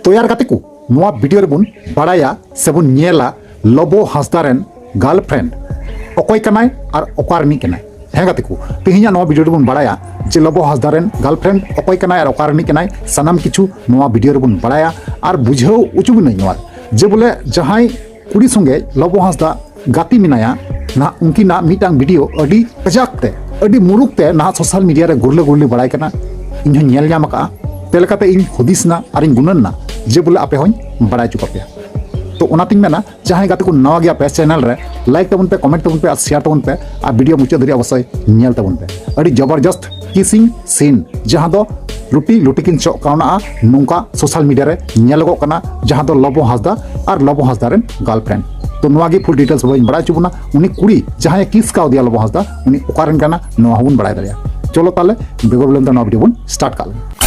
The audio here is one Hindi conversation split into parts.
तो यार गाते को नोआ वीडियो रे बुन बड़ाया से बुन नेला लबो हांसदा रेन गर्लफ्रेंड अकय कनाय और अकारनी कनाय है गाते को तेहिया नोआ वीडियो रे बुन बड़ाया जे लबो हांसदा रेन गर्लफ्रेंड अकय कनाय और अकारनी कनाय सनाम किछु नोआ वीडियो रे बुन बड़ाया और बुझाव उचुग नहीं नोआ जे बोले जहां कुड़ी संगे लबो हांसदा गाती मिनाया ना उनकी ना मीटांग वीडियो अडी कजाकते अडी मुरुकते ना सोशल मीडिया रे गुरले गुरले बड़ाय कना इन नेल नाम का तेलकाते इन हुदिसना और इन गुनना जे बोले आपे होई बड़ाय चुका पे तो ओनातिंग मेना जहां गाते को नवा गया पे चैनल रे लाइक तबन पे कमेंट तबन पे और शेयर तबन पे और वीडियो मुचाद धरि अवश्य नेल तबन पे अडी जबरदस्त किसिंग सीन जहां दो लुटी लुटी किन चो काउना नोंका सोशल मीडिया रे नेलगो कना जहां दो लबो हांसदा और लबो हांसदा रेन गर्लफ्रेंड तो नोआ फुल डिटेल्स बन बड़ा चुबना उनी कुड़ी जहां किस का दिया लबो हांसदा उनी ओकारन कना नोआ हबन बड़ा दरिया चलो ताले बेगर बोलन तो नोआ वीडियो बन स्टार्ट कर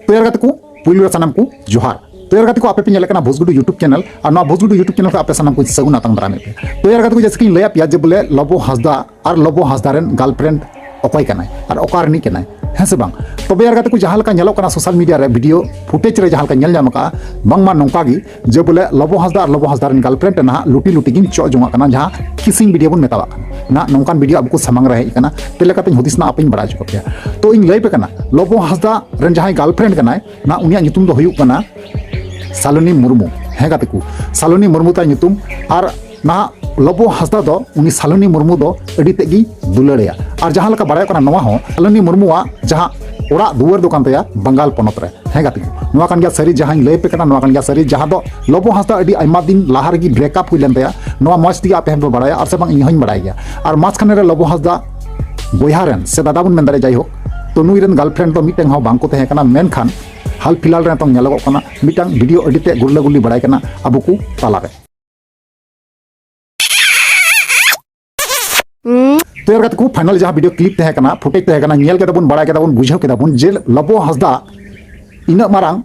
तो यार गाते को पुइलु सनम को जोहार तो यार गाते को आपे पे नेले कना भोजगुडू यूट्यूब चैनल और ना भोजगुडू यूट्यूब चैनल पे आपे सनम को सगुन आतंग बरामे पे तो यार गाते को जैसे कि लया पिया जे बोले लबो हांसदा और लबो हांसदा रेन गर्लफ्रेंड अकय कनाय और अकारनी कनाय है से बांग तबे यार गाते को जहां लका नेलो कना सोशल मीडिया रे वीडियो फुटेज रे जहां लका नेल जाम का बांगमा नोंका गी जे बोले लबो हांसदा और लबो हांसदा रेन गर्लफ्रेंड ना लुटी लुटी गिन चो जोंगा कना जहां किसिंग वीडियो बन मेतावा ना नोंकान वीडियो अब को सामंग रहे कना तेले काते हुदिसना आपिन बड़ा चुका पे तो इन लई पे कना लबो हांसदा रेन जहां गर्लफ्रेंड कनाय ना उनिया नितुम दो हुयुक कना सालोनी मुर्मू है गाते को सालोनी मुर्मू ता नितुम और ना लबो हांसदा दो उनी सालोनी मुर्मू दो अडी तेगी दुलड़िया और जहां लका बड़ाय कना नवा हो सालोनी मुर्मुआ जहां ओड़ा दुवर दो कान तया बंगाल पोनत रे है गाते को नवा कान गया सरी जहां लय पे कना नवा कान गया सरी जहां दो लबो हांसदा अडी आइमा दिन लाहार गी ब्रेकअप हुई लेन तया नवा मस्त दिया पे हम बड़ाया और से बंग इहन बड़ाय गया और मास खाने रे लबो हांसदा बोयहारन से दादा बुन मेंदारे जाय हो तो नुई रेन गर्लफ्रेंड तो मिटेंग हो बांको तहे कना मेन खान हाल फिलहाल रे तो नेलगो कना मिटांग वीडियो एडिटे गुरले गुरली बड़ाय कना अबु को ताला रे तो यार गाते को फाइनल जहां वीडियो क्लिप तहे कना फुटेज तहे कना नेल के दबन बड़ा के दबन बुझाव के दबन जे लबो हांसदा इना मारांग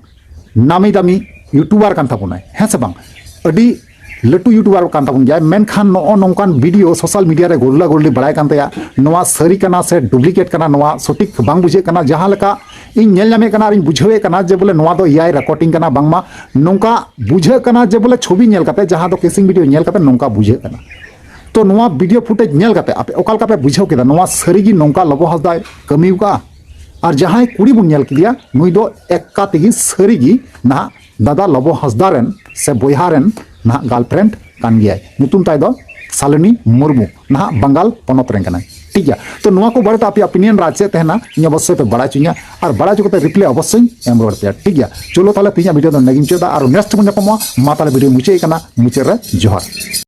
नामी दामी यूट्यूबर कान थाबुनाय है से बांग अडी लटू यूट्यूबर कान थाबुन जाय मेन खान नो नोंकान वीडियो सोशल मीडिया रे गुरला गुरली बड़ाय कान तया नोवा सरी कना से डुप्लीकेट कना नोवा सटीक बांग बुझे कना जहां लका इन नेल नामे कना इन बुझावे कना जे बोले नोवा दो एआई रिकॉर्डिंग कना बांगमा नोंका बुझे कना जे बोले छवि नेल काते जहां दो केसिंग वीडियो नेल काते नोंका बुझे कना तो नोआ वीडियो फुटेज नेल काते आपे ओकाल कापे बुझाव केदा नोआ सरीगी नोंका लबो हांसदा कमिउका और जहां कुड़ी बुन नेल किदिया नुई दो एक्का तेगी सरीगी ना दादा लबो हांसदा रेन से बोयहा रेन ना गर्लफ्रेंड कान गियाय नुतुम ताय दो सालोनी मुर्मू ना बंगाल पोनत रेन कनाय ठीक है तो नोआ को बड़े आपे ओपिनियन राजे तहना इन अवश्य पे बड़ा चुनिया और बड़ा चुकते रिप्ले अवश्य एम रोड पे ठीक है चलो ताले तीन वीडियो दो नगिम चेदा और नेक्स्ट बन मा ताले वीडियो मुचे कना मुचे रे जोहार।